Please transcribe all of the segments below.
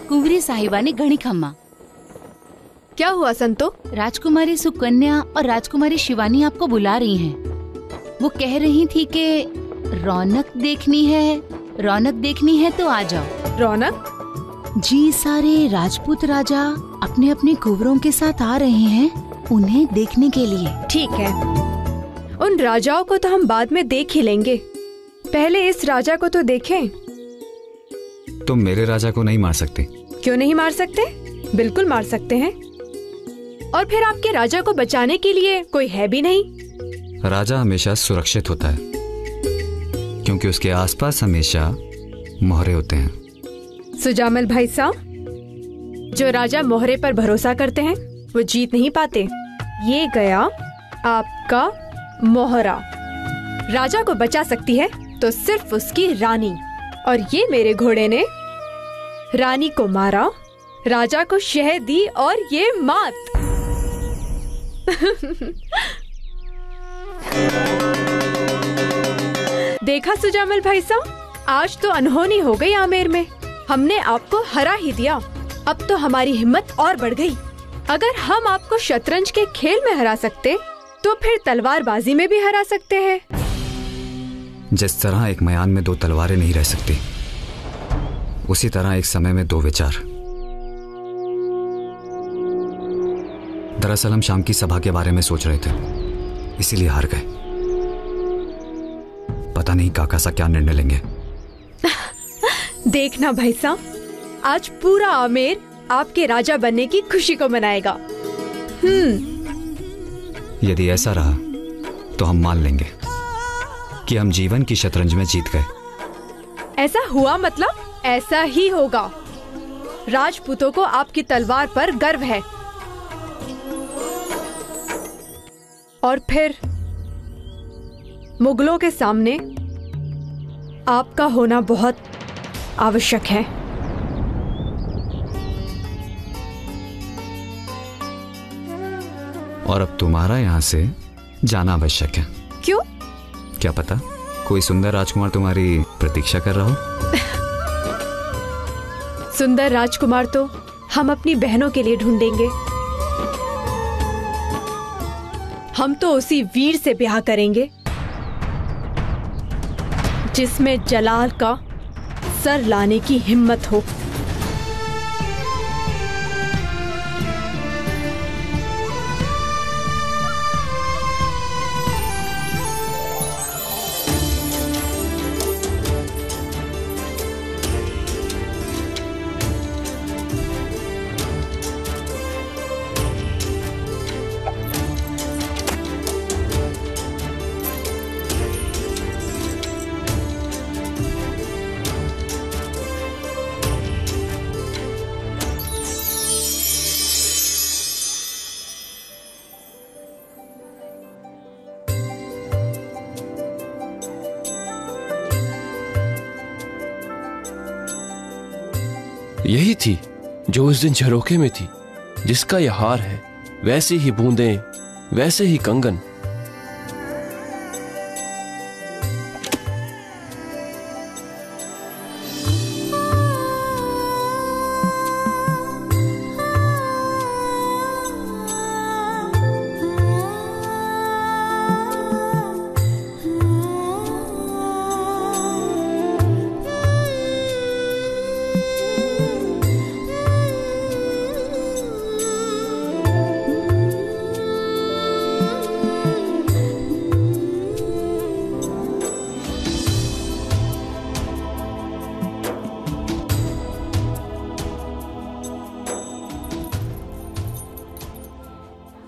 कुंवरी साहिबा ने घणी खम्मा। क्या हुआ संतो? राजकुमारी सुकन्या और राजकुमारी शिवानी आपको बुला रही हैं। वो कह रही थी कि रौनक देखनी है तो आ जाओ। रौनक? जी, सारे राजपूत राजा अपने अपने कुंवरों के साथ आ रहे हैं उन्हें देखने के लिए। ठीक है, उन राजाओं को तो हम बाद में देख ही लेंगे, पहले इस राजा को तो देखें। तुम मेरे राजा को नहीं मार सकते। क्यों नहीं मार सकते? बिल्कुल मार सकते हैं। और फिर आपके राजा को बचाने के लिए कोई है भी नहीं। राजा हमेशा सुरक्षित होता है क्योंकि उसके आसपास हमेशा मोहरे होते हैं। सुजामल भाई साहब, जो राजा मोहरे पर भरोसा करते हैं वो जीत नहीं पाते। ये गया आपका मोहरा। राजा को बचा सकती है तो सिर्फ उसकी रानी, और ये मेरे घोड़े ने रानी को मारा, राजा को शह दी और ये मात। देखा सुजामल भाई साहब, आज तो अनहोनी हो गई आमेर में। हमने आपको हरा ही दिया। अब तो हमारी हिम्मत और बढ़ गई। अगर हम आपको शतरंज के खेल में हरा सकते तो फिर तलवारबाजी में भी हरा सकते हैं। जिस तरह एक मयान में दो तलवारें नहीं रह सकती, उसी तरह एक समय में दो विचार। दरअसल हम शाम की सभा के बारे में सोच रहे थे, इसीलिए हार गए। पता नहीं काका सा क्या निर्णय लेंगे। देखना भाई साहब, आज पूरा आमेर आपके राजा बनने की खुशी को मनाएगा। यदि ऐसा रहा तो हम मान लेंगे कि हम जीवन की शतरंज में जीत गए। ऐसा हुआ मतलब ऐसा ही होगा। राजपूतों को आपकी तलवार पर गर्व है, और फिर मुगलों के सामने आपका होना बहुत आवश्यक है। और अब तुम्हारा यहाँ से जाना आवश्यक है। क्यों? क्या पता कोई सुंदर राजकुमार तुम्हारी प्रतीक्षा कर रहा हो। सुंदर राजकुमार तो हम अपनी बहनों के लिए ढूंढेंगे। हम तो उसी वीर से ब्याह करेंगे जिसमें जलाल का सर लाने की हिम्मत हो। यही थी जो उस दिन झरोखे में थी। जिसका यह हार है, वैसी ही बूंदें, वैसे ही कंगन।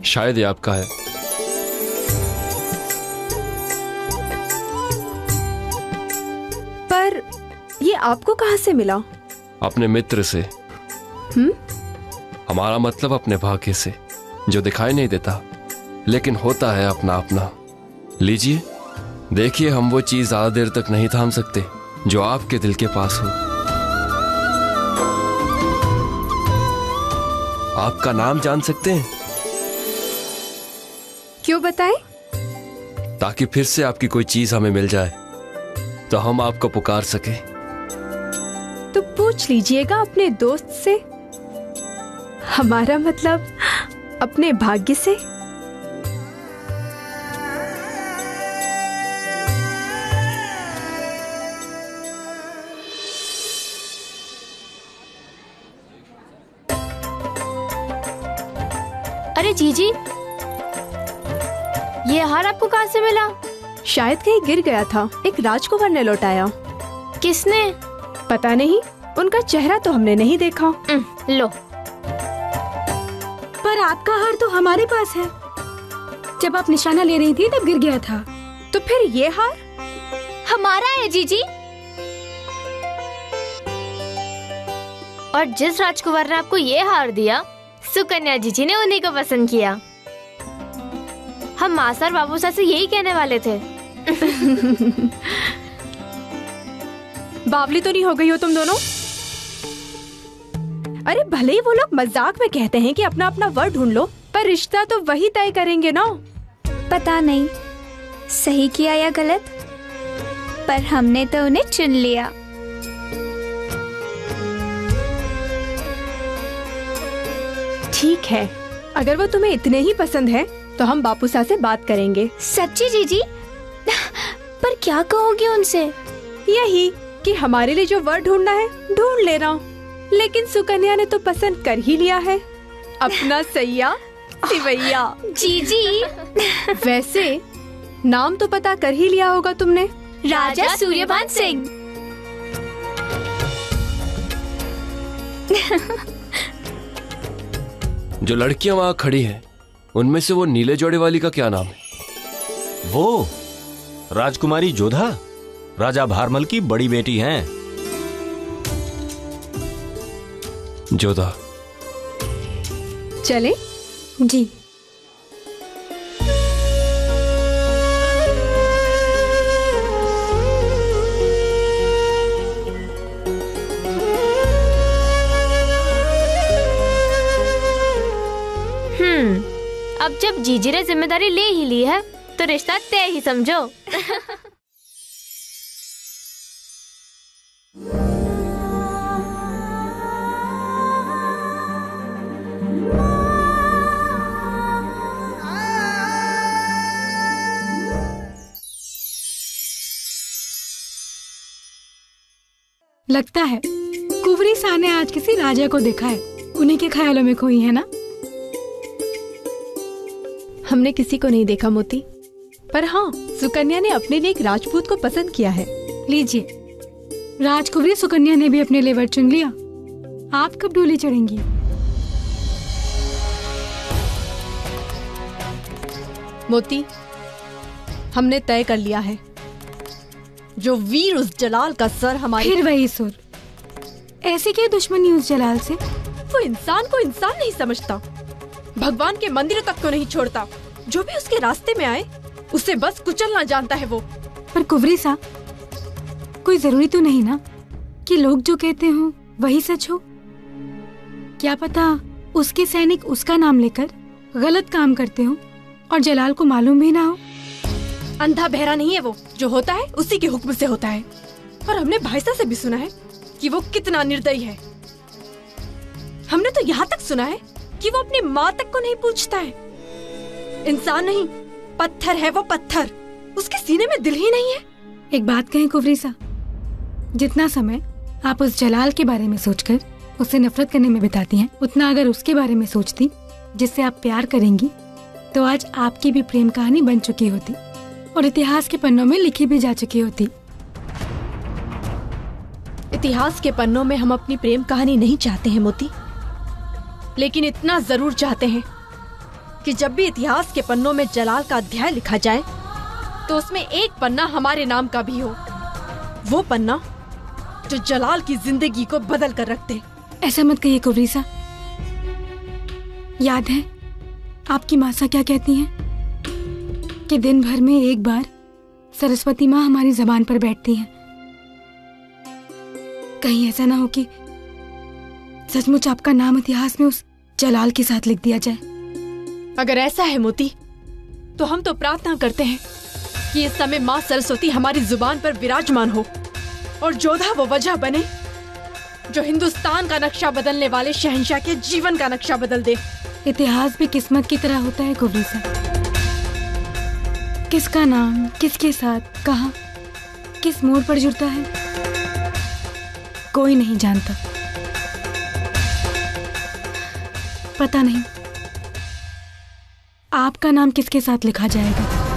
शायद ये आपका है। पर ये आपको कहां से मिला? अपने मित्र से। हमारा मतलब अपने भाग्य से, जो दिखाई नहीं देता लेकिन होता है अपना अपना। लीजिए, देखिए, हम वो चीज ज्यादा देर तक नहीं थाम सकते जो आपके दिल के पास हो। आपका नाम जान सकते हैं? क्यों बताएं? ताकि फिर से आपकी कोई चीज हमें मिल जाए तो हम आपको पुकार सके। तो पूछ लीजिएगा अपने दोस्त से, हमारा मतलब अपने भाग्य से। अरे जीजी, ये हार आपको कहाँ से मिला? शायद कहीं गिर गया था, एक राजकुमार ने लौटाया। किसने? पता नहीं, उनका चेहरा तो हमने नहीं देखा। लो। पर आपका हार तो हमारे पास है। जब आप निशाना ले रही थी तब गिर गया था। तो फिर ये हार हमारा है जीजी। और जिस राजकुमार ने आपको ये हार दिया, सुकन्या जीजी ने उन्हीं को पसंद किया। हम मासा और बाबूसा से यही कहने वाले थे। बावली तो नहीं हो गई हो तुम दोनों? अरे भले ही वो लोग मजाक में कहते हैं कि अपना अपना वर ढूंढ लो, पर रिश्ता तो वही तय करेंगे ना। पता नहीं सही किया या गलत, पर हमने तो उन्हें चुन लिया। ठीक है, अगर वो तुम्हें इतने ही पसंद है तो हम बापूसा से बात करेंगे। सच्ची जीजी? पर क्या कहोगे उनसे? यही कि हमारे लिए जो वर ढूंढना है ढूंढ लेना, लेकिन सुकन्या ने तो पसंद कर ही लिया है अपना सैया सिवैया। जीजी, वैसे नाम तो पता कर ही लिया होगा तुमने। राजा सूर्यभान सिंह। जो लड़कियां वहां खड़ी हैं, उनमें से वो नीले जोड़े वाली का क्या नाम है? वो राजकुमारी जोधा, राजा भारमल की बड़ी बेटी हैं। जोधा। चले? जी। अब जब जीजी ने जिम्मेदारी ले ही ली है तो रिश्ता तय ही समझो। लगता है कुंवरी शाह ने आज किसी राजा को देखा है, उन्हीं के ख्यालों में खोई है ना? हमने किसी को नहीं देखा मोती, पर हाँ, सुकन्या ने अपने लिए एक राजपूत को पसंद किया है। लीजिए, राजकुमारी सुकन्या ने भी अपने लिए वर चुन लिया। आप कब डोली चढ़ेंगी? मोती, हमने तय कर लिया है, जो वीर उस जलाल का सर हमारे। फिर वही सुर। ऐसी क्या दुश्मनी उस जलाल से? वो इंसान को इंसान नहीं समझता, भगवान के मंदिरों तक को नहीं छोड़ता। जो भी उसके रास्ते में आए उसे बस कुचलना जानता है वो। पर कुंवरी सा, कोई जरूरी तो नहीं ना कि लोग जो कहते हो वही सच हो। क्या पता उसके सैनिक उसका नाम लेकर गलत काम करते हो और जलाल को मालूम भी ना हो। अंधा बहरा नहीं है वो, जो होता है उसी के हुक्म से होता है। और हमने भाईसा से भी सुना है कि वो कितना निर्दयी है। हमने तो यहाँ तक सुना है कि वो अपनी माँ तक को नहीं पूछता है। इंसान नहीं, पत्थर है वो, पत्थर। उसके सीने में दिल ही नहीं है। एक बात कहें कुंवरी सा, जितना समय आप उस जलाल के बारे में सोचकर उससे नफरत करने में बिताती हैं, उतना अगर उसके बारे में सोचती जिससे आप प्यार करेंगी, तो आज आपकी भी प्रेम कहानी बन चुकी होती और इतिहास के पन्नों में लिखी भी जा चुकी होती। इतिहास के पन्नों में हम अपनी प्रेम कहानी नहीं चाहते हैं मोती, लेकिन इतना जरूर चाहते हैं कि जब भी इतिहास के पन्नों में जलाल का अध्याय लिखा जाए तो उसमें एक पन्ना हमारे नाम का भी हो। वो पन्ना जो जलाल की जिंदगी को बदल कर रख दे। ऐसा मत कहिए कुंवरी सा। याद है आपकी मासा क्या कहती हैं कि दिन भर में एक बार सरस्वती माँ हमारी जबान पर बैठती हैं। कहीं ऐसा ना हो कि सचमुच आपका नाम इतिहास में उस जलाल के साथ लिख दिया जाए। अगर ऐसा है मोती, तो हम तो प्रार्थना करते हैं कि इस समय माँ सरस्वती हमारी जुबान पर विराजमान हो और जोधा वो वजह बने जो हिंदुस्तान का नक्शा बदलने वाले शहंशाह के जीवन का नक्शा बदल दे। इतिहास भी किस्मत की तरह होता है कुफरीसा। किसका नाम किसके साथ कहाँ किस मोड़ पर जुड़ता है कोई नहीं जानता। पता नहीं आपका नाम किसके साथ लिखा जाएगा।